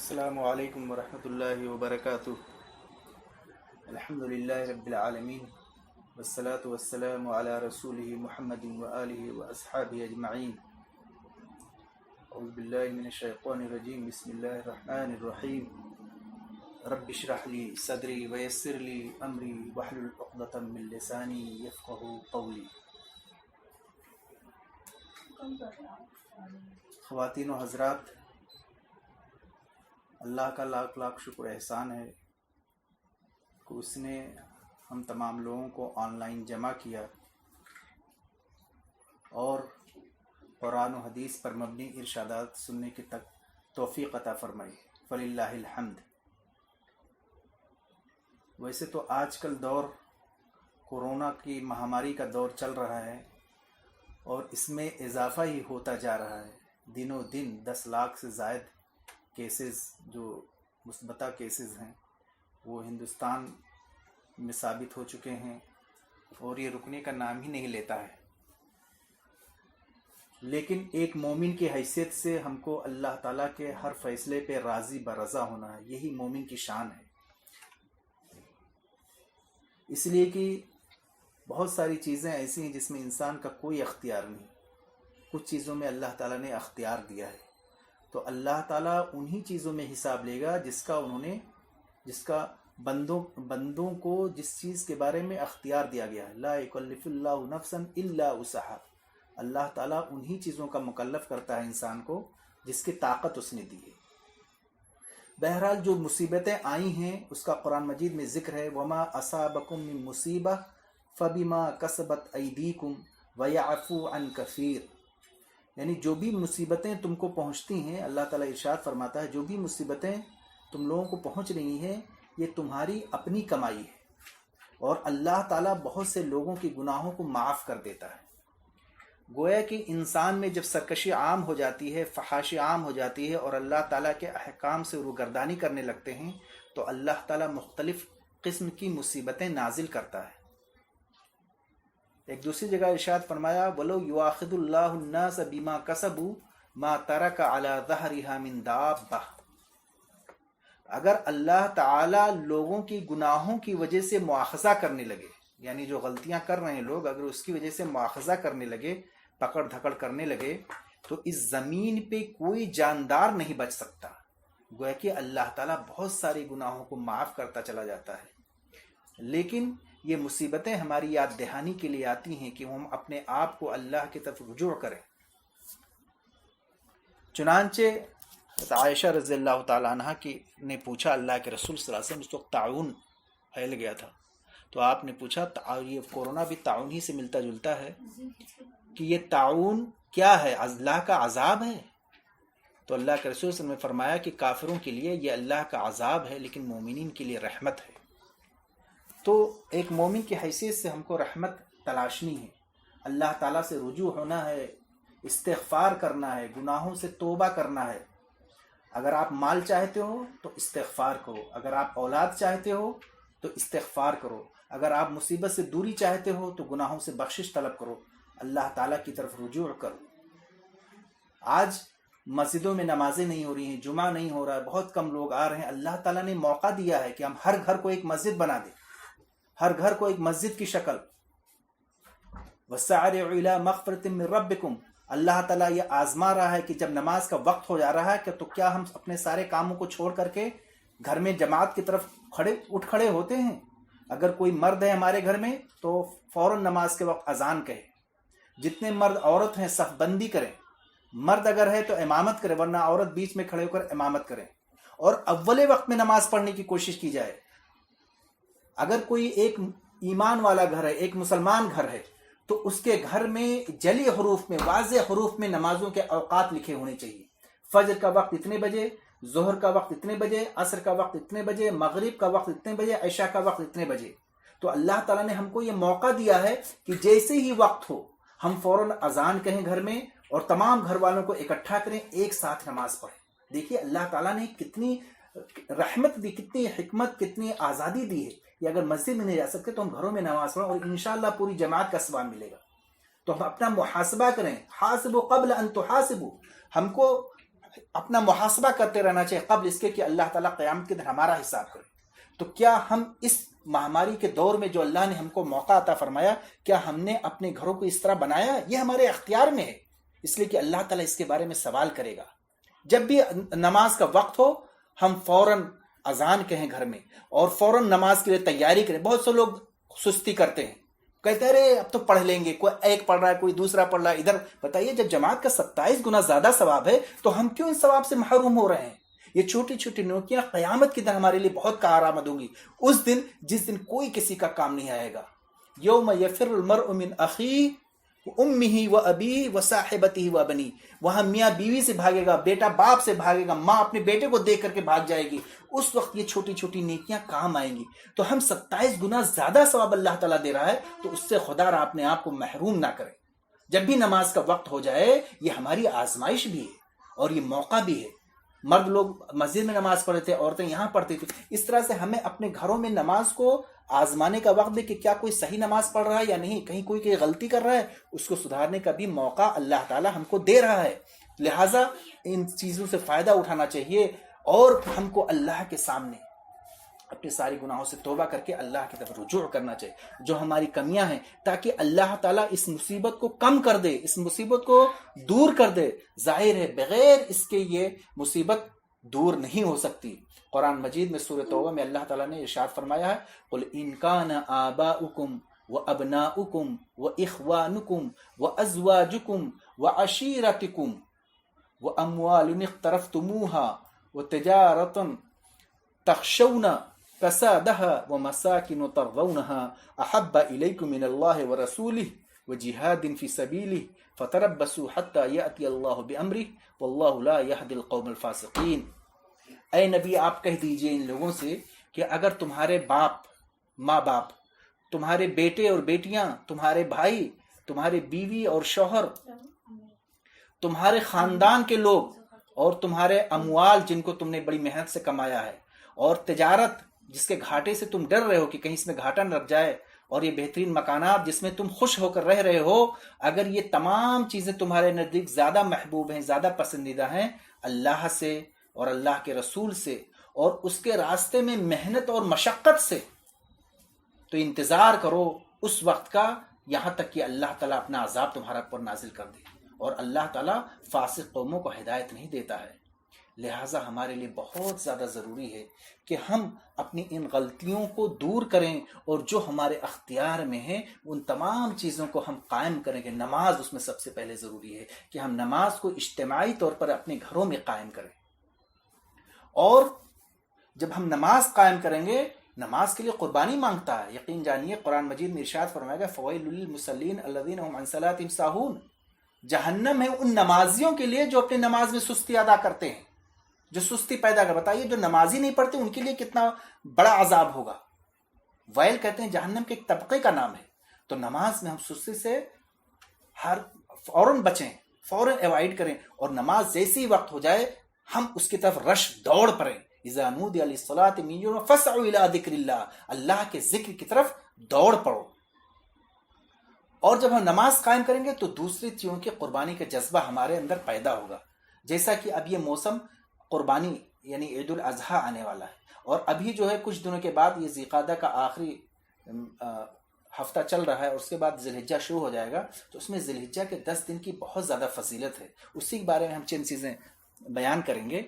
السلام علیکم ورحمۃ اللہ وبرکاتہ۔ الحمد للہ رب العالمین والصلاة والسلام علی رسولہ محمد وآلہ واصحابہ اجمعین۔ اعوذ باللہ من الشیطان الرجیم، بسم اللہ الرحمن الرحیم۔ رب اشرح لی صدری ویسر لی امری واحلل عقدۃ من لسانی یفقہوا قولی۔ خواتین و حضرات، اللہ کا لاکھ لاکھ شکر احسان ہے کہ اس نے ہم تمام لوگوں کو آن لائن جمع کیا اور قرآن و حدیث پر مبنی ارشادات سننے کی توفیق عطا فرمائی، فللہ الحمد۔ ویسے تو آج کل دور کورونا کی مہاماری کا دور چل رہا ہے اور اس میں اضافہ ہی ہوتا جا رہا ہے۔ دنوں دن 10 لاکھ سے زائد کیسز جو مثبتہ کیسز ہیں وہ ہندوستان میں ثابت ہو چکے ہیں اور یہ رکنے کا نام ہی نہیں لیتا ہے۔ لیکن ایک مومن کی حیثیت سے ہم کو اللہ تعالیٰ کے ہر فیصلے پہ راضی برضا ہونا ہے، یہی مومن کی شان ہے۔ اس لیے کہ بہت ساری چیزیں ایسی ہیں جس میں انسان کا کوئی اختیار نہیں، کچھ چیزوں میں اللہ تعالیٰ نے اختیار دیا ہے، تو اللہ تعالیٰ انہی چیزوں میں حساب لے گا جس کا بندوں کو جس چیز کے بارے میں اختیار دیا گیا ہے۔ لا یکلف اللہ نفسا الا وسعها، اللہ تعالیٰ انہی چیزوں کا مکلف کرتا ہے انسان کو جس کی طاقت اس نے دی ہے۔ بہرحال جو مصیبتیں آئی ہیں اس کا قرآن مجید میں ذکر ہے، وما اصابکم من مصیبہ فبما کسبت ایدیکم ویعفو عن کثیر، یعنی جو بھی مصیبتیں تم کو پہنچتی ہیں، اللہ تعالیٰ ارشاد فرماتا ہے جو بھی مصیبتیں تم لوگوں کو پہنچ رہی ہیں یہ تمہاری اپنی کمائی ہے، اور اللہ تعالیٰ بہت سے لوگوں کے گناہوں کو معاف کر دیتا ہے۔ گویا کہ انسان میں جب سرکشی عام ہو جاتی ہے، فحاشی عام ہو جاتی ہے اور اللہ تعالیٰ کے احکام سے روگردانی کرنے لگتے ہیں تو اللہ تعالیٰ مختلف قسم کی مصیبتیں نازل کرتا ہے۔ ایک دوسری جگہ ارشاد فرمایا، وَلَوْ يُؤَاخِذُ اللَّهُ النَّاسَ بِمَا كَسَبُوا مَا تَرَكَ عَلَى ظَهْرِهَا مِن دَابَّةٍ، اگر اللہ تعالیٰ لوگوں کی گناہوں کی وجہ سے مواخذہ کرنے لگے، یعنی جو غلطیاں کر رہے ہیں لوگ اگر اس کی وجہ سے مواخذہ کرنے لگے، پکڑ دھکڑ کرنے لگے، تو اس زمین پہ کوئی جاندار نہیں بچ سکتا۔ گویا کہ اللہ تعالیٰ بہت سارے گناہوں کو معاف کرتا چلا جاتا ہے، لیکن یہ مصیبتیں ہماری یاد دہانی کے لیے آتی ہیں کہ ہم اپنے آپ کو اللہ کی طرف رجوع کریں۔ چنانچہ عائشہ رضی اللہ تعالیٰ عنہ نے پوچھا، اللہ کے رسول صلی اللہ علیہ وسلم اس وقت طاعون پھیل گیا تھا، تو آپ نے پوچھا یہ کورونا بھی طاعون ہی سے ملتا جلتا ہے کہ یہ طاعون کیا ہے، اللہ کا عذاب ہے؟ تو اللہ کے رسول صلی اللہ علیہ وسلم نے فرمایا کہ کافروں کے لیے یہ اللہ کا عذاب ہے لیکن مومنین کے لیے رحمت ہے۔ تو ایک مومن کی حیثیت سے ہم کو رحمت تلاشنی ہے، اللہ تعالیٰ سے رجوع ہونا ہے، استغفار کرنا ہے، گناہوں سے توبہ کرنا ہے۔ اگر آپ مال چاہتے ہو تو استغفار کرو، اگر آپ اولاد چاہتے ہو تو استغفار کرو، اگر آپ مصیبت سے دوری چاہتے ہو تو گناہوں سے بخشش طلب کرو، اللہ تعالیٰ کی طرف رجوع کرو۔ آج مسجدوں میں نمازیں نہیں ہو رہی ہیں، جمعہ نہیں ہو رہا ہے، بہت کم لوگ آ رہے ہیں۔ اللہ تعالیٰ نے موقع دیا ہے کہ ہم ہر گھر کو ایک مسجد بنا دیں، ہر گھر کو ایک مسجد کی شکل۔ وَسَارِعُوا إِلَىٰ مَغْفِرَةٍ مِّن رَّبِّكُمْ، اللہ تعالیٰ یہ آزما رہا ہے کہ جب نماز کا وقت ہو جا رہا ہے تو کیا ہم اپنے سارے کاموں کو چھوڑ کر کے گھر میں جماعت کی طرف اٹھ کھڑے ہوتے ہیں؟ اگر کوئی مرد ہے ہمارے گھر میں تو فوراً نماز کے وقت اذان کہے، جتنے مرد عورت ہیں صف بندی کریں، مرد اگر ہے تو امامت کرے ورنہ عورت بیچ میں کھڑے ہو کر امامت کریں، اور اول وقت میں نماز پڑھنے کی کوشش کی جائے۔ اگر کوئی ایک ایمان والا گھر ہے، ایک مسلمان گھر ہے، تو اس کے گھر میں جلی حروف میں، واضح حروف میں نمازوں کے اوقات لکھے ہونے چاہیے۔ فجر کا وقت اتنے بجے، ظہر کا وقت اتنے بجے، عصر کا وقت اتنے بجے، مغرب کا وقت اتنے بجے، عشاء کا وقت اتنے بجے۔ تو اللہ تعالیٰ نے ہم کو یہ موقع دیا ہے کہ جیسے ہی وقت ہو ہم فوراً اذان کہیں گھر میں اور تمام گھر والوں کو اکٹھا کریں، ایک ساتھ نماز پڑھیں۔ دیکھیے اللہ تعالیٰ نے کتنی رحمت دی، کتنی حکمت، کتنی آزادی دی ہے کہ اگر مسجد میں نہیں جا سکتے تو ہم گھروں میں نماز پڑھیں اور انشاءاللہ پوری جماعت کا ثواب ملے گا۔ تو ہم اپنا محاسبہ کریں، حاسبوا قبل ان تحاسبوا، ہم کو اپنا محاسبہ کرتے رہنا چاہیے قبل اس کے کہ اللہ تعالیٰ قیامت کے دن ہمارا حساب کرے. تو کیا ہم اس مہاماری کے دور میں جو اللہ نے ہم کو موقع عطا فرمایا، کیا ہم نے اپنے گھروں کو اس طرح بنایا؟ یہ ہمارے اختیار میں ہے، اس لیے کہ اللہ تعالیٰ اس کے بارے میں سوال کرے گا. جب بھی نماز کا وقت ہو ہم فوراً اذان کہیں گھر میں اور فوراً نماز کے لیے تیاری کریں. بہت سے لوگ سستی کرتے ہیں، کہتے ہیں رے اب تو پڑھ لیں گے، کوئی ایک پڑھ رہا ہے کوئی دوسرا پڑھ رہا ہے ادھر. بتائیے جب جماعت کا 27 گنا زیادہ ثواب ہے تو ہم کیوں اس ثواب سے محروم ہو رہے ہیں؟ یہ چھوٹی چھوٹی نوکیاں قیامت کے دن ہمارے لیے بہت کارآمد ہوں گی. اس دن جس دن کوئی کسی کا کام نہیں آئے گا. یوم یفر المرء من اخیہ امہ و ابیہ و صاحبتہ و بنیہ. وہاں میاں بیوی سے بھاگے گا، بیٹا باپ سے بھاگے گا، ماں اپنے بیٹے کو دیکھ کر کے بھاگ جائے گی. اس وقت یہ چھوٹی چھوٹی نیکیاں کام آئیں گی. تو ہم 27 گنا زیادہ ثواب اللہ تعالیٰ دے رہا ہے، تو اس سے خدا را اپنے آپ کو محروم نہ کرے. جب بھی نماز کا وقت ہو جائے، یہ ہماری آزمائش بھی ہے اور یہ موقع بھی ہے. مرد لوگ مسجد میں نماز پڑھتے تھے، عورتیں یہاں پڑھتی تھی. اس طرح سے ہمیں اپنے گھروں میں نماز کو آزمانے کا وقت دے کہ کیا کوئی صحیح نماز پڑھ رہا ہے یا نہیں، کہیں کوئی غلطی کر رہا ہے، اس کو سدھارنے کا بھی موقع اللہ تعالی ہم کو دے رہا ہے. لہٰذا ان چیزوں سے فائدہ اٹھانا چاہیے اور ہم کو اللہ کے سامنے اپنے ساری گناہوں سے توبہ کر کے اللہ کی طرف رجوع کرنا چاہیے، جو ہماری کمیاں ہیں، تاکہ اللہ تعالیٰ اس مصیبت کو کم کر دے، اس مصیبت کو دور کر دے. ظاہر ہے بغیر اس کے یہ مصیبت دور نہیں ہو سکتی. قرآن مجید میں سورۃ توبہ میں اللہ تعالیٰ نے ارشاد فرمایا ہے قُلْ إِنْ كَانَ آبَاؤُكُمْ وَأَبْنَاؤُكُمْ وَإِخْوَانُكُمْ وَأَزْوَاجُكُمْ وَعَشِيرَتُكُمْ وَأَمْوَالٌ اقْتَرَفْتُمُوهَا وَتِجَارَةٌ تخشون كسادها ومساكن ترضونها أحب إليكم من الله ورسوله وجهاد في سبيله فتربصوا حتى يأتي الله بأمره والله لا يهدي القوم الفاسقين. اے نبی آپ کہہ دیجئے ان لوگوں سے کہ اگر تمہارے ماں باپ، تمہارے بیٹے اور بیٹیاں، تمہارے بھائی، تمہارے بیوی اور شوہر، تمہارے خاندان کے لوگ اور تمہارے اموال جن کو تم نے بڑی محنت سے کمایا ہے، اور تجارت جس کے گھاٹے سے تم ڈر رہے ہو کہ کہیں اس میں گھاٹا نہ لگ جائے، اور یہ بہترین مکانات جس میں تم خوش ہو کر رہ رہے ہو، اگر یہ تمام چیزیں تمہارے نزدیک زیادہ محبوب ہیں، زیادہ پسندیدہ ہیں اللہ سے اور اللہ کے رسول سے اور اس کے راستے میں محنت اور مشقت سے، تو انتظار کرو اس وقت کا یہاں تک کہ اللہ تعالیٰ اپنا عذاب تمہارا پر نازل کر دے. اور اللہ تعالیٰ فاسق قوموں کو ہدایت نہیں دیتا ہے. لہٰذا ہمارے لیے بہت زیادہ ضروری ہے کہ ہم اپنی ان غلطیوں کو دور کریں اور جو ہمارے اختیار میں ہیں ان تمام چیزوں کو ہم قائم کریں. کہ نماز اس میں سب سے پہلے ضروری ہے کہ ہم نماز کو اجتماعی طور پر اپنے گھروں میں قائم کریں. اور جب ہم نماز قائم کریں گے، نماز کے لیے قربانی مانگتا ہے. یقین جانیے قرآن مجید میں ارشاد فرمائے گا فویل للمصلین الذین هم عن صلاتهم ساہون. جہنم ہے ان نمازیوں کے لیے جو اپنی نماز میں سستی ادا کرتے ہیں، جو سستی پیدا کر. بتائیے جو نمازی نہیں پڑھتے ان کے لیے کتنا بڑا عذاب ہوگا. ویل کہتے ہیں جہنم کے ایک طبقے کا نام ہے. تو نماز میں ہم سستی سے فوراً بچیں، فوراً ایوائڈ کریں، اور نماز جیسی ہی وقت ہو جائے ہم اس کی طرف رش دوڑ پڑیں. اذا نودی للصلاۃ من یوم فاسعوا الی ذکر اللہ. اللہ کے ذکر کی طرف دوڑ پڑو. اور جب ہم نماز قائم کریں گے تو دوسری چیزوں کی قربانی کا جذبہ ہمارے اندر پیدا ہوگا. جیسا کہ اب یہ موسم قربانی یعنی عید الاضحیٰ آنے والا ہے، اور ابھی جو ہے کچھ دنوں کے بعد یہ ذی القعدہ کا آخری ہفتہ چل رہا ہے اور اس کے بعد ذی الحجہ شروع ہو جائے گا. تو اس میں ذی الحجہ کے 10 دن کی بہت زیادہ فضیلت ہے. اسی کے بارے میں ہم چند چیزیں بیان کریں گے.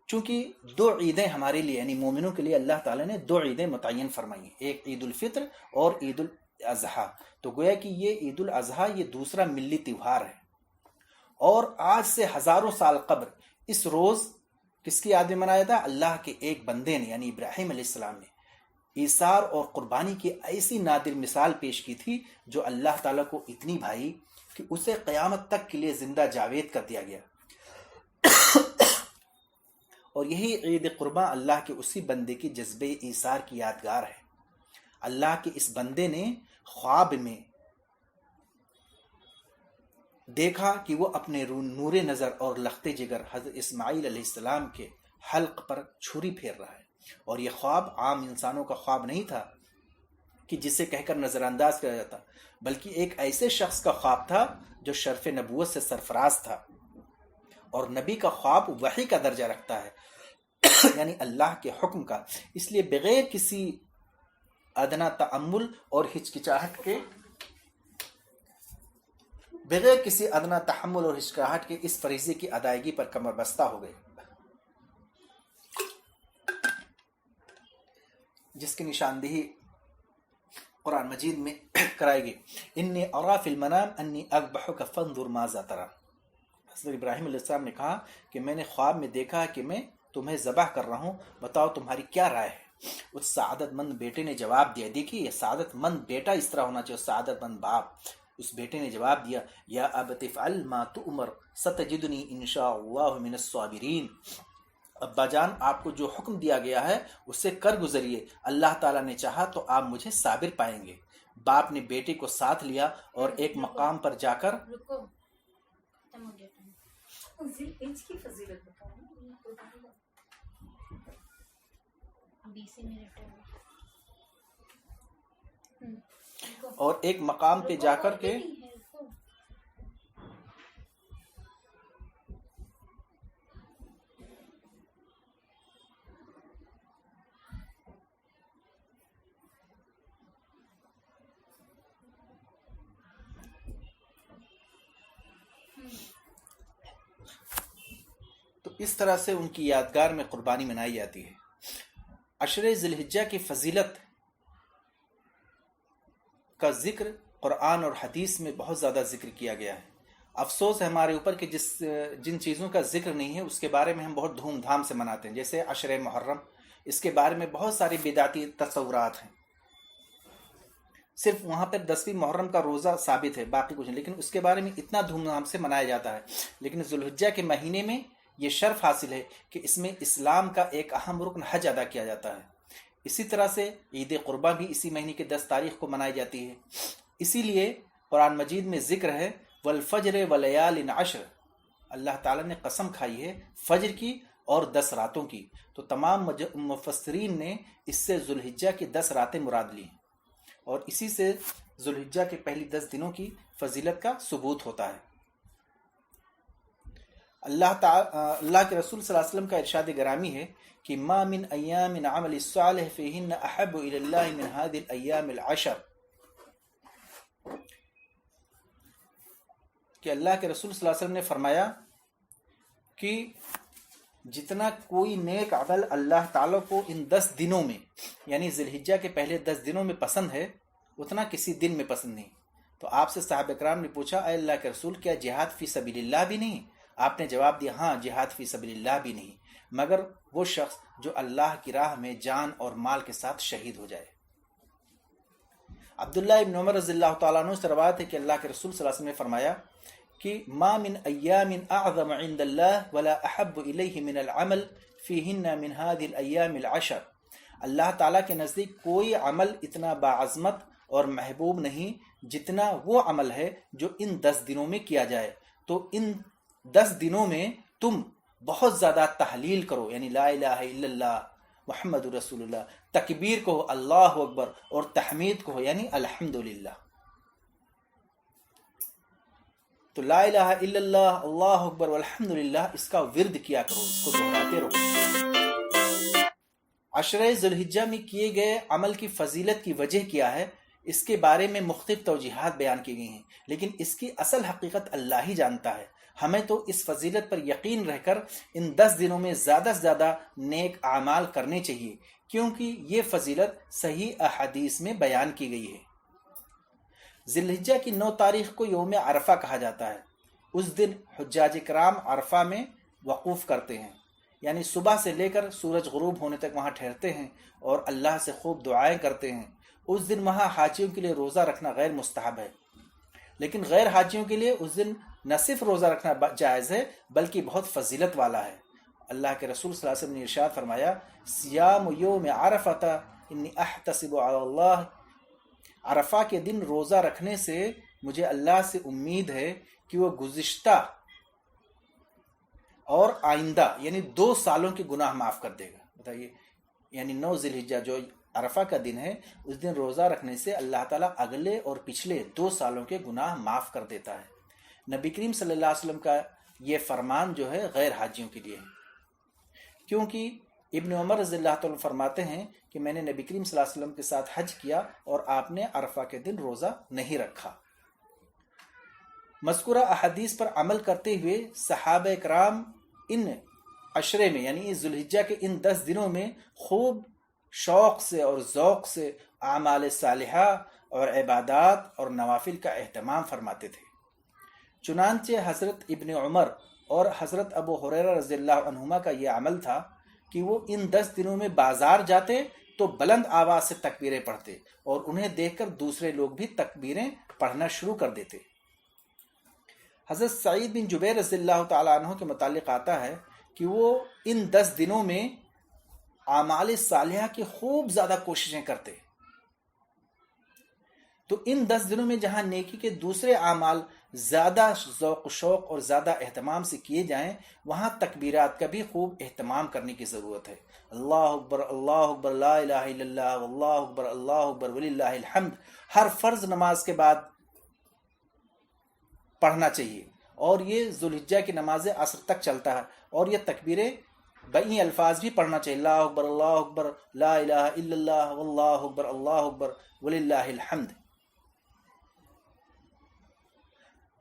چونکہ 2 عیدیں ہمارے لیے یعنی مومنوں کے لیے اللہ تعالیٰ نے 2 عیدیں متعین فرمائی ہیں، ایک عید الفطر اور عید الاضحیٰ. تو گویا کہ یہ عید الاضحیٰ یہ دوسرا ملی تہوار ہے. اور آج سے ہزاروں سال قبل اس روز کس کی یاد میں منایا تھا؟ اللہ کے ایک بندے نے یعنی ابراہیم علیہ السلام نے ایثار اور قربانی کی ایسی نادر مثال پیش کی تھی جو اللہ تعالیٰ کو اتنی بھائی کہ اسے قیامت تک کے لیے زندہ جاوید کر دیا گیا. اور یہی عید قرباں اللہ کے اسی بندے کی جذبے ایثار کی یادگار ہے. اللہ کے اس بندے نے خواب میں دیکھا کہ وہ اپنے نور نظر اور لخت جگر حضرت اسماعیل علیہ السلام کے حلق پر چھری پھیر رہا ہے. اور یہ خواب عام انسانوں کا خواب نہیں تھا کہ جسے کہہ کر نظر انداز کیا جاتا، بلکہ ایک ایسے شخص کا خواب تھا جو شرف نبوت سے سرفراز تھا. اور نبی کا خواب وحی کا درجہ رکھتا ہے، یعنی اللہ کے حکم کا، اس لیے بغیر کسی ادنا تأمل اور ہچکچاہٹ کے اس فریضے کی ادائیگی پر کمر بستہ ہو گئے، جس کی نشاندہی قرآن مجید میں کرائے گی۔ انی ارا فی المنام انی اذبحک فانظر ماذا تری۔ حضرت ابراہیم علیہ السلام نے کہا کہ میں نے خواب میں دیکھا کہ میں تمہیں ذبح کر رہا ہوں، بتاؤ تمہاری کیا رائے ہے۔ اس سعادت مند بیٹے نے جواب دیا، دیکھیے یہ سعادت مند بیٹا اس طرح ہونا چاہیے، سعادت مند باپ۔ اس بیٹے نے جواب دیا، یا ابت افعل ما تؤمر ستجدنی انشاء اللہ من الصابرین۔ ابا جان، آپ کو جو حکم دیا گیا ہے اسے کر گزریے، اللہ تعالیٰ نے چاہا تو آپ مجھے صابر پائیں گے۔ باپ نے بیٹے کو ساتھ لیا اور ایک مقام پر جا کر کے تو اس طرح سے ان کی یادگار میں قربانی منائی جاتی ہے۔ عشرہ ذی الحجہ کی فضیلت کا ذکر قرآن اور حدیث میں بہت زیادہ ذکر کیا گیا ہے۔ افسوس ہے ہمارے اوپر کہ جن چیزوں کا ذکر نہیں ہے اس کے بارے میں ہم بہت دھوم دھام سے مناتے ہیں، جیسے عشرہ محرم، اس کے بارے میں بہت ساری بدعتی تصورات ہیں۔ صرف وہاں پر 10ویں محرم کا روزہ ثابت ہے، باقی کچھ نہیں، لیکن اس کے بارے میں اتنا دھوم دھام سے منایا جاتا ہے۔ لیکن ذی الحجہ کے مہینے میں یہ شرف حاصل ہے کہ اس میں اسلام کا ایک اہم رکن حج ادا کیا جاتا ہے۔ اسی طرح سے عید قرباں بھی اسی مہینے کی 10 تاریخ کو منائی جاتی ہے۔ اسی لیے قرآن مجید میں ذکر ہے والفجر ولیال عشر، اللہ تعالیٰ نے قسم کھائی ہے فجر کی اور 10 راتوں کی۔ تو تمام مفسرین نے اس سے ذی الحجہ کی 10 راتیں مراد لی، اور اسی سے ذی الحجہ کے پہلی 10 دنوں کی فضیلت کا ثبوت ہوتا ہے۔ اللہ کے رسول صلی اللہ علیہ وسلم کا ارشاد گرامی ہے کہ ما من ایام عمل الصالح فیہن احب الی اللہ من هذه الایام العشر، کہ اللہ کے رسول صلی اللہ علیہ وسلم نے فرمایا کہ جتنا کوئی نیک عمل اللہ تعالیٰ کو ان 10 دنوں میں، یعنی ذی الحجہ کے پہلے 10 دنوں میں پسند ہے، اتنا کسی دن میں پسند نہیں۔ تو آپ سے صحابہ کرام نے پوچھا، اے اللہ کے رسول، کیا جہاد فی سبیل اللہ بھی نہیں؟ آپ نے جواب دیا، ہاں جہاد فی سبیل اللہ بھی نہیں، مگر وہ شخص جو اللہ کی راہ میں جان اور مال کے ساتھ شہید ہو جائے۔ عبداللہ ابن عمر رضی اللہ تعالیٰ عنہ سے روایت ہے کہ اللہ کے رسول صلی اللہ علیہ وسلم نے فرمایا کہ ما من ایام اعظم عند اللہ ولا احب الیہ من العمل فیہن من هذه الایام العشر، اللہ تعالیٰ کے نزدیک کوئی عمل اتنا باعظمت اور محبوب نہیں جتنا وہ عمل ہے جو ان 10 دنوں میں کیا جائے۔ تو ان 10 دنوں میں تم بہت زیادہ تحلیل کرو، یعنی لا الہ الا اللہ محمد رسول اللہ، تکبیر کہو اللہ اکبر، اور تحمید کہو یعنی الحمدللہ۔ تو لا الہ الا اللہ، اللہ اکبر والحمدللہ، اس کا ورد کیا کرو، اس کو دہراتے رہو۔ عشرہ ذی الحجہ میں کیے گئے عمل کی فضیلت کی وجہ کیا ہے، اس کے بارے میں مختلف توجیحات بیان کی گئی ہیں، لیکن اس کی اصل حقیقت اللہ ہی جانتا ہے۔ ہمیں تو اس فضیلت پر یقین رہ کر ان 10 دنوں میں زیادہ سے زیادہ نیک اعمال کرنے چاہیے، کیونکہ یہ فضیلت صحیح احادیث میں بیان کی گئی ہے۔ ذی الحجہ کی 9 تاریخ کو یوم عرفہ کہا جاتا ہے۔ اس دن حجاج کرام عرفہ میں وقوف کرتے ہیں، یعنی صبح سے لے کر سورج غروب ہونے تک وہاں ٹھہرتے ہیں اور اللہ سے خوب دعائیں کرتے ہیں۔ اس دن وہاں حاجیوں کے لیے روزہ رکھنا غیر مستحب ہے، لیکن غیر حاجیوں کے لیے اس دن نہ صرف روزہ رکھنا جائز ہے بلکہ بہت فضیلت والا ہے۔ اللہ کے رسول صلی اللہ علیہ وسلم نے ارشاد فرمایا، صیام یوم عرفہ انی احتسب علی اللہ، عرفہ کے دن روزہ رکھنے سے مجھے اللہ سے امید ہے کہ وہ گزشتہ اور آئندہ یعنی 2 سالوں کے گناہ معاف کر دے گا۔ بتائیے، یعنی 9 ذی الحجہ جو عرفہ کا دن ہے، اس دن روزہ رکھنے سے اللہ تعالیٰ اگلے اور پچھلے 2 سالوں کے گناہ معاف کر دیتا ہے۔ نبی کریم صلی اللہ علیہ وسلم کا یہ فرمان جو ہے غیر حاجیوں کے لیے ہے، کیونکہ ابن عمر رضی اللہ عنہ فرماتے ہیں کہ میں نے نبی کریم صلی اللہ علیہ وسلم کے ساتھ حج کیا اور آپ نے عرفہ کے دن روزہ نہیں رکھا۔ مذکورہ احادیث پر عمل کرتے ہوئے صحابہ کرام ان عشرے میں یعنی ذو الحجہ کے ان 10 دنوں میں خوب شوق سے اور ذوق سے اعمال صالحہ اور عبادات اور نوافل کا اہتمام فرماتے تھے۔ چنانچہ حضرت ابن عمر اور حضرت ابو ہریرہ رضی اللہ عنہما کا یہ عمل تھا کہ وہ ان 10 دنوں میں بازار جاتے تو بلند آواز سے تکبیریں پڑھتے اور انہیں دیکھ کر دوسرے لوگ بھی تکبیریں پڑھنا شروع کر دیتے۔ حضرت سعید بن جبیر رضی اللہ تعالیٰ عنہ کے متعلق آتا ہے کہ وہ ان 10 دنوں میں اعمال صالحہ کی خوب زیادہ کوششیں کرتے، تو ان 10 دنوں میں جہاں نیکی کے دوسرے اعمال زیادہ ذوق و شوق اور زیادہ اہتمام سے کیے جائیں، وہاں تکبیرات کا بھی خوب اہتمام کرنے کی ضرورت ہے۔ اللہ اکبر لا الہ الا اللہ اللہ اکبر وللہ الحمد ہر فرض نماز کے بعد پڑھنا چاہیے، اور یہ ذو الحجہ کی نماز عصر تک چلتا ہے، اور یہ تکبیریں بئی الفاظ بھی پڑھنا چاہیے، اللہ اکبر لا الہ الا اللہ اللہ اکبر وللہ الحمد۔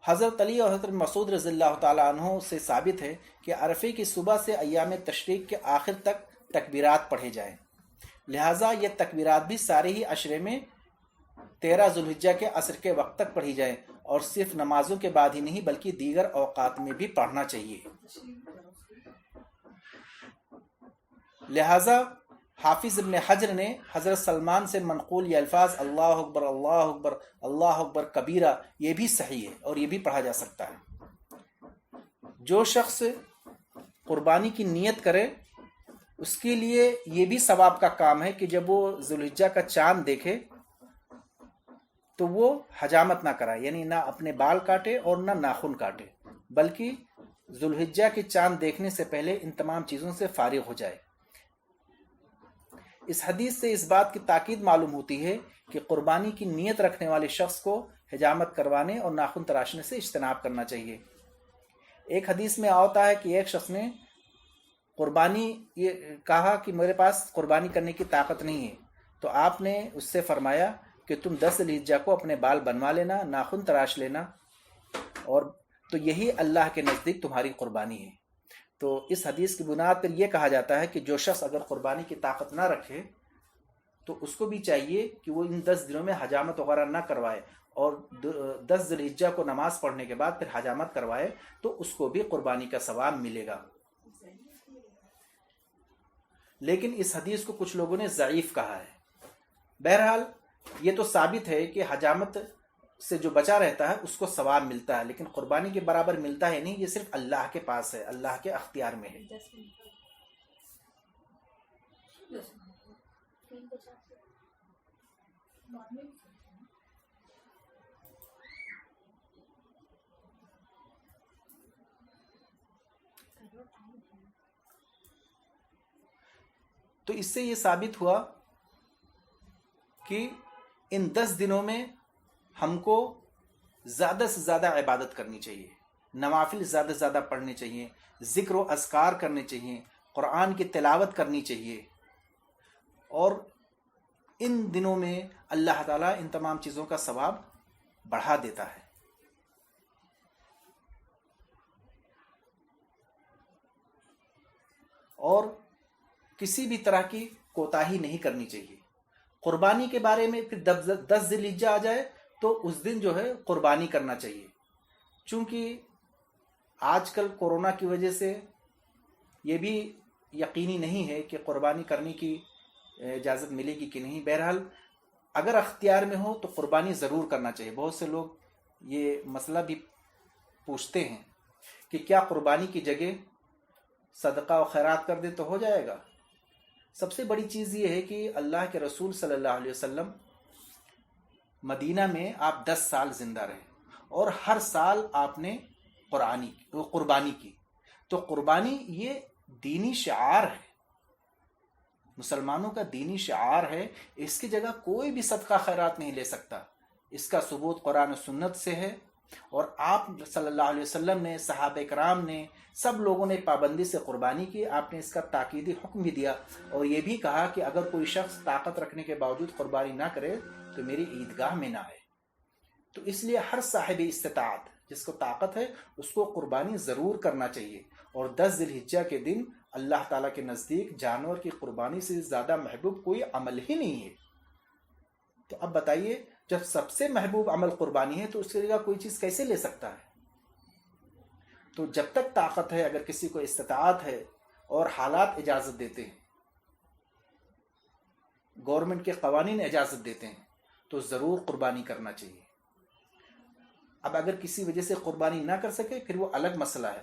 حضرت علی اور حضرت مسعود رضی اللہ تعالیٰ عنہ سے ثابت ہے کہ عرفے کی صبح سے ایام تشریق کے آخر تک تکبیرات پڑھے جائیں، لہٰذا یہ تکبیرات بھی سارے ہی عشرے میں 13 ذو الحجہ کے عصر کے وقت تک پڑھی جائیں، اور صرف نمازوں کے بعد ہی نہیں بلکہ دیگر اوقات میں بھی پڑھنا چاہیے۔ لہٰذا حافظ ابن حجر نے حضرت سلمان سے منقول یہ الفاظ اللہ اکبر اللہ اکبر کبیرہ یہ بھی صحیح ہے اور یہ بھی پڑھا جا سکتا ہے۔ جو شخص قربانی کی نیت کرے اس کے لیے یہ بھی ثواب کا کام ہے کہ جب وہ ذو الحجہ کا چاند دیکھے تو وہ حجامت نہ کرائے، یعنی نہ اپنے بال کاٹے اور نہ ناخن کاٹے، بلکہ ذو الحجہ کے چاند دیکھنے سے پہلے ان تمام چیزوں سے فارغ ہو جائے۔ اس حدیث سے اس بات کی تاکید معلوم ہوتی ہے کہ قربانی کی نیت رکھنے والے شخص کو حجامت کروانے اور ناخن تراشنے سے اجتناب کرنا چاہیے۔ ایک حدیث میں آتا ہے کہ ایک شخص نے یہ کہا کہ میرے پاس قربانی کرنے کی طاقت نہیں ہے، تو آپ نے اس سے فرمایا کہ تم 10 ذی الحجہ کو اپنے بال بنوا لینا، ناخن تراش لینا، اور تو یہی اللہ کے نزدیک تمہاری قربانی ہے۔ تو اس حدیث کی بنیاد پر یہ کہا جاتا ہے کہ جو شخص اگر قربانی کی طاقت نہ رکھے تو اس کو بھی چاہیے کہ وہ ان 10 دنوں میں حجامت وغیرہ نہ کروائے، اور 10 ذی الحجہ کو نماز پڑھنے کے بعد پھر حجامت کروائے تو اس کو بھی قربانی کا ثواب ملے گا۔ لیکن اس حدیث کو کچھ لوگوں نے ضعیف کہا ہے۔ بہرحال یہ تو ثابت ہے کہ حجامت سے جو بچا رہتا ہے اس کو ثواب ملتا ہے، لیکن قربانی کے برابر ملتا ہے نہیں، یہ صرف اللہ کے پاس ہے، اللہ کے اختیار میں ہے۔ تو اس سے یہ ثابت ہوا کہ ان 10 دنوں میں ہم کو زیادہ سے زیادہ عبادت کرنی چاہیے، نوافل زیادہ سے زیادہ پڑھنے چاہیے، ذکر و اذکار کرنے چاہیے، قرآن کی تلاوت کرنی چاہیے، اور ان دنوں میں اللہ تعالیٰ ان تمام چیزوں کا ثواب بڑھا دیتا ہے۔ اور کسی بھی طرح کی کوتاہی نہیں کرنی چاہیے۔ قربانی کے بارے میں پھر 10 ذی الحجہ آ جائے تو اس دن جو ہے قربانی کرنا چاہیے، چونکہ آج کل کورونا کی وجہ سے یہ بھی یقینی نہیں ہے کہ قربانی کرنے کی اجازت ملے گی کہ نہیں۔ بہرحال اگر اختیار میں ہو تو قربانی ضرور کرنا چاہیے۔ بہت سے لوگ یہ مسئلہ بھی پوچھتے ہیں کہ کیا قربانی کی جگہ صدقہ و خیرات کر دے تو ہو جائے گا؟ سب سے بڑی چیز یہ ہے کہ اللہ کے رسول صلی اللہ علیہ وسلم مدینہ میں آپ 10 سال زندہ رہے، اور ہر سال آپ نے قربانی کی۔ تو قربانی یہ دینی شعار ہے، مسلمانوں کا دینی شعار ہے، اس کی جگہ کوئی بھی صدقہ خیرات نہیں لے سکتا۔ اس کا ثبوت قرآن و سنت سے ہے، اور آپ صلی اللہ علیہ وسلم نے، صحابہ کرام نے، سب لوگوں نے پابندی سے قربانی کی. آپ نے اس کا تاکیدی حکم بھی دیا اور یہ بھی کہا کہ اگر کوئی شخص طاقت رکھنے کے باوجود قربانی نہ کرے تو میری عیدگاہ میں نہ آئے. تو اس لیے ہر صاحب استطاعت جس کو طاقت ہے اس کو قربانی ضرور کرنا چاہیے. اور 10 ذی الحجہ کے دن اللہ تعالیٰ کے نزدیک جانور کی قربانی سے زیادہ محبوب کوئی عمل ہی نہیں ہے. تو اب بتائیے، جب سب سے محبوب عمل قربانی ہے تو اس کی جگہ کوئی چیز کیسے لے سکتا ہے؟ تو جب تک طاقت ہے، اگر کسی کو استطاعت ہے اور حالات اجازت دیتے ہیں، گورنمنٹ کے قوانین اجازت دیتے ہیں، تو ضرور قربانی کرنا چاہیے. اب اگر کسی وجہ سے قربانی نہ کر سکے پھر وہ الگ مسئلہ ہے.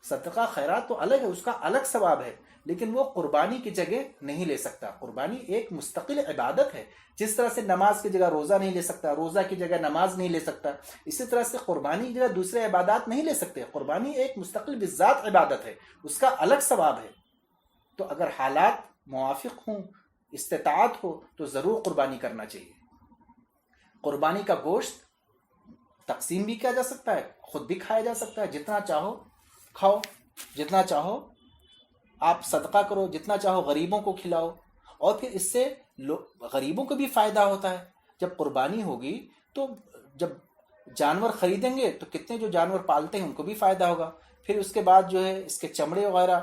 صدقہ خیرات تو الگ ہے، اس کا الگ ثواب ہے، لیکن وہ قربانی کی جگہ نہیں لے سکتا. قربانی ایک مستقل عبادت ہے. جس طرح سے نماز کی جگہ روزہ نہیں لے سکتا، روزہ کی جگہ نماز نہیں لے سکتا، اسی طرح سے قربانی کی جگہ دوسرے عبادات نہیں لے سکتے. قربانی ایک مستقل بذات عبادت ہے، اس کا الگ ثواب ہے. تو اگر حالات موافق ہوں، استطاعت ہو، تو ضرور قربانی کرنا چاہیے. قربانی کا گوشت تقسیم بھی کیا جا سکتا ہے، خود بھی کھایا جا سکتا ہے. جتنا چاہو کھاؤ، جتنا چاہو آپ صدقہ کرو، جتنا چاہو غریبوں کو کھلاؤ. اور پھر اس سے غریبوں کو بھی فائدہ ہوتا ہے. جب قربانی ہوگی تو جب جانور خریدیں گے تو کتنے جو جانور پالتے ہیں ان کو بھی فائدہ ہوگا. پھر اس کے بعد جو ہے اس کے چمڑے وغیرہ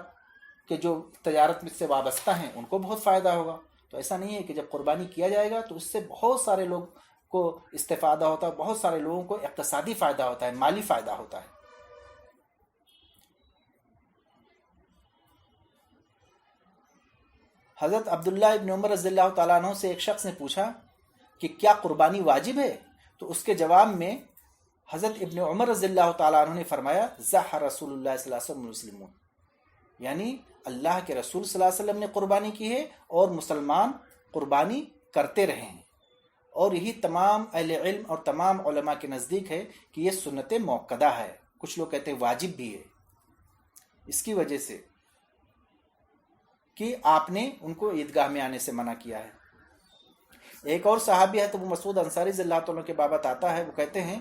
کے جو تجارت سے وابستہ ہیں ان کو بہت فائدہ ہوگا. تو ایسا نہیں ہے کہ جب قربانی کیا جائے گا تو اس سے بہت سارے لوگ کو استفادہ ہوتا ہے، بہت سارے لوگوں کو اقتصادی فائدہ ہوتا ہے، مالی فائدہ ہوتا ہے. حضرت عبداللہ ابن عمر رضی اللہ تعالیٰ عنہ سے ایک شخص نے پوچھا کہ کیا قربانی واجب ہے؟ تو اس کے جواب میں حضرت ابن عمر رضی اللہ تعالیٰ عنہ نے فرمایا ذبح رسول اللہ صلی اللہ علیہ وسلم مسلمون، یعنی اللہ کے رسول صلی اللہ علیہ وسلم نے قربانی کی ہے اور مسلمان قربانی کرتے رہے ہیں. اور یہی تمام اہل علم اور تمام علماء کے نزدیک ہے کہ یہ سنت موقدہ ہے. کچھ لوگ کہتے ہیں واجب بھی ہے، اس کی وجہ سے کہ آپ نے ان کو عیدگاہ میں آنے سے منع کیا ہے. ایک اور صحابی ہے تو ابو مسعود انصاری رضی اللہ تعالیٰ کے بابت آتا ہے، وہ کہتے ہیں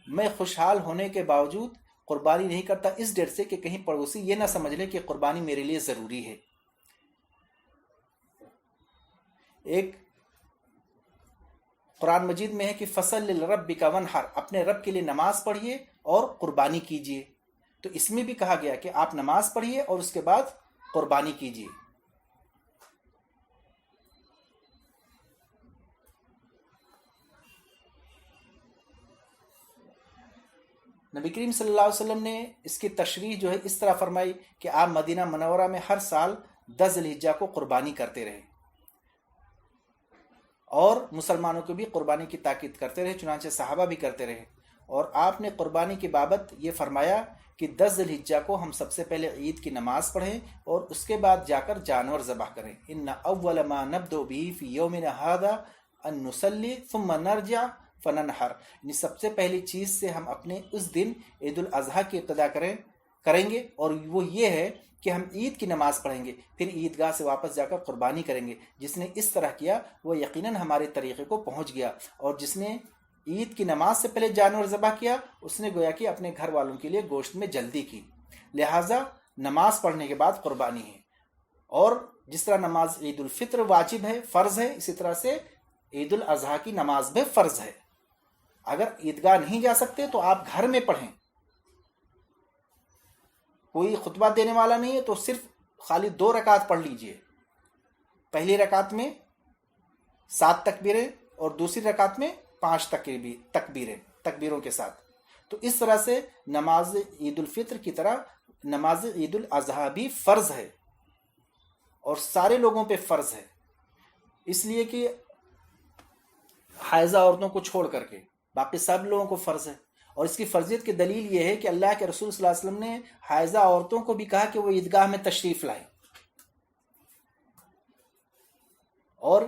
میں خوشحال ہونے کے باوجود قربانی نہیں کرتا اس ڈر سے کہ کہیں پڑوسی یہ نہ سمجھ لے کہ قربانی میرے لیے ضروری ہے. ایک قرآن مجید میں ہے کہ فصل لربک وانحر، اپنے رب کے لیے نماز پڑھیے اور قربانی کیجیے. تو اس میں بھی کہا گیا کہ آپ نماز پڑھیے اور اس کے بعد قربانی کیجیے. نبی کریم صلی اللہ علیہ وسلم نے اس کی تشریح جو ہے اس طرح فرمائی کہ آپ مدینہ منورہ میں ہر سال 10 ذی الحجہ کو قربانی کرتے رہے اور مسلمانوں کو بھی قربانی کی تاکید کرتے رہے، چنانچہ صحابہ بھی کرتے رہے. اور آپ نے قربانی کی بابت یہ فرمایا کہ 10 ذی الحجہ کو ہم سب سے پہلے عید کی نماز پڑھیں اور اس کے بعد جا کر جانور ذبح کریں. ان اول ما نبدأ به فی یومنا هذا ان نصلی ثم نرجع فننحر، یعنی سب سے پہلی چیز سے ہم اپنے اس دن عید الاضحیٰ کی ابتدا کریں گے اور وہ یہ ہے کہ ہم عید کی نماز پڑھیں گے، پھر عیدگاہ سے واپس جا کر قربانی کریں گے. جس نے اس طرح کیا وہ یقیناً ہمارے طریقے کو پہنچ گیا، اور جس نے عید کی نماز سے پہلے جانور ذبح کیا اس نے گویا کہ اپنے گھر والوں کے لیے گوشت میں جلدی کی. لہٰذا نماز پڑھنے کے بعد قربانی ہے. اور جس طرح نماز عید الفطر واجب ہے، فرض ہے، اسی طرح سے عید الاضحیٰ کی نماز بھی فرض ہے. اگر عیدگاہ نہیں جا سکتے تو آپ گھر میں پڑھیں. کوئی خطبہ دینے والا نہیں ہے تو صرف خالی 2 رکعت پڑھ لیجئے. پہلی رکعت میں 7 تکبیریں اور دوسری رکعت میں 5 تکبیروں کے ساتھ. تو اس طرح سے نماز عید الفطر کی طرح نماز عید الاضحیٰ بھی فرض ہے اور سارے لوگوں پہ فرض ہے، اس لیے کہ حائضہ عورتوں کو چھوڑ کر کے باقی سب لوگوں کو فرض ہے. اور اس کی فرضیت کی دلیل یہ ہے کہ اللہ کے رسول صلی اللہ علیہ وسلم نے حائضہ عورتوں کو بھی کہا کہ وہ عیدگاہ میں تشریف لائیں. اور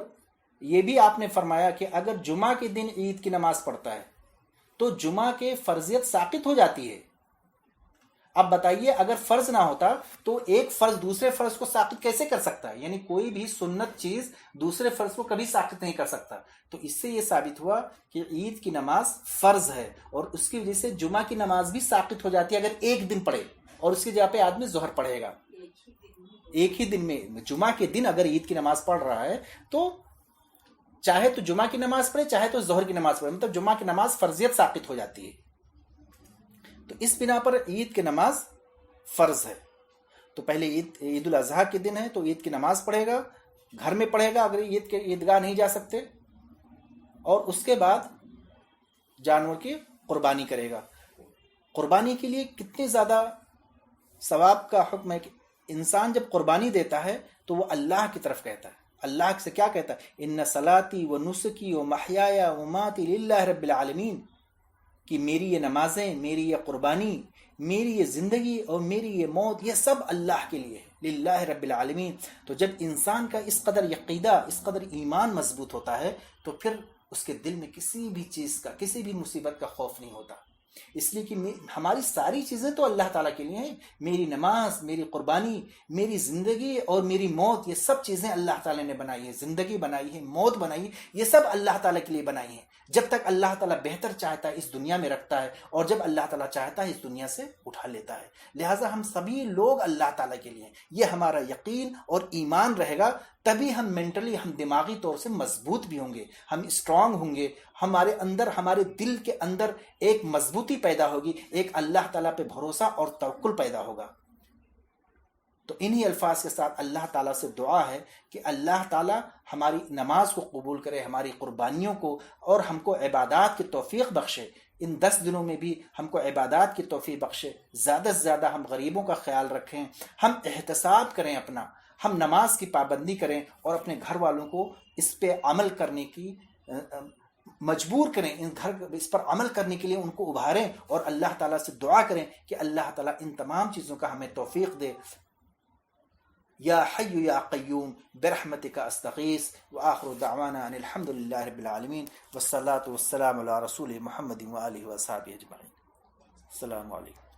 یہ بھی آپ نے فرمایا کہ اگر جمعہ کے دن عید کی نماز پڑھتا ہے تو جمعہ کے فرضیت ساقط ہو جاتی ہے، اب بتائیے اگر فرض نہ ہوتا تو ایک فرض دوسرے فرض کو ساقط کیسے کر سکتا ہے؟ یعنی کوئی بھی سنت چیز دوسرے فرض کو کبھی ساقط نہیں کر سکتا. تو اس سے یہ ثابت ہوا کہ عید کی نماز فرض ہے، اور اس کی وجہ سے جمعہ کی نماز بھی ساقط ہو جاتی ہے اگر ایک دن پڑھے، اور اس کی جگہ پہ آدمی ظہر پڑھے گا. ایک ہی دن میں جمعہ کے دن اگر عید کی نماز پڑھ رہا ہے تو چاہے تو جمعہ کی نماز پڑھے چاہے تو ظہر کی نماز پڑھے، مطلب جمعہ کی نماز فرضیت ثابت ہو جاتی ہے. تو اس بنا پر عید کی نماز فرض ہے. تو پہلے عید الاضحیٰ کے دن ہے تو عید کی نماز پڑھے گا، گھر میں پڑھے گا اگر عید کے عیدگاہ نہیں جا سکتے، اور اس کے بعد جانور کی قربانی کرے گا. قربانی کے لیے کتنے زیادہ ثواب کا حکم ہے کہ انسان جب قربانی دیتا ہے تو وہ اللہ کی طرف کہتا ہے. اللہ سے کیا کہتا ہے؟ ان صلاتی و نسکی و محیای و ماتی للہ رب العالمین، کہ میری یہ نمازیں، میری یہ قربانی، میری یہ زندگی اور میری یہ موت، یہ سب اللہ کے لیے ہے، للہ رب العالمین. تو جب انسان کا اس قدر عقیدہ، اس قدر ایمان مضبوط ہوتا ہے تو پھر اس کے دل میں کسی بھی چیز کا، کسی بھی مصیبت کا خوف نہیں ہوتا. اس لیے کہ ہماری ساری چیزیں تو اللہ تعالیٰ کے لیے ہیں. میری نماز، میری قربانی، میری زندگی اور میری موت، یہ سب چیزیں اللہ تعالیٰ نے بنائی ہیں. زندگی بنائی ہے، موت بنائی ہے، یہ سب اللہ تعالیٰ کے لیے بنائی ہیں. جب تک اللہ تعالیٰ بہتر چاہتا ہے اس دنیا میں رکھتا ہے، اور جب اللہ تعالیٰ چاہتا ہے اس دنیا سے اٹھا لیتا ہے. لہٰذا ہم سبھی لوگ اللہ تعالیٰ کے لیے ہیں. یہ ہمارا یقین اور ایمان رہے گا تبھی ہم مینٹلی، ہم دماغی طور سے مضبوط بھی ہوں گے، ہم اسٹرانگ ہوں گے. ہمارے اندر، ہمارے دل کے اندر ایک مضبوطی پیدا ہوگی، ایک اللہ تعالیٰ پہ بھروسہ اور توکل پیدا ہوگا. تو انہی الفاظ کے ساتھ اللہ تعالیٰ سے دعا ہے کہ اللہ تعالیٰ ہماری نماز کو قبول کرے، ہماری قربانیوں کو، اور ہم کو عبادات کی توفیق بخشے. ان 10 دنوں میں بھی ہم کو عبادات کی توفیق بخشے. زیادہ سے زیادہ ہم غریبوں کا خیال رکھیں، ہم احتساب کریں اپنا، ہم نماز کی پابندی کریں، اور اپنے گھر والوں کو اس پہ عمل کرنے کی مجبور کریں، اس پر عمل کرنے کے لیے ان کو ابھاریں، اور اللہ تعالیٰ سے دعا کریں کہ اللہ تعالیٰ ان تمام چیزوں کا ہمیں توفیق دے. یا حی یا قیوم برحمتک استغیث. وآخر دعوانا ان الحمد للہ رب العالمین، والصلاة والسلام علی رسول محمد وآلہ وصحبہ اجمعین. السلام علیکم.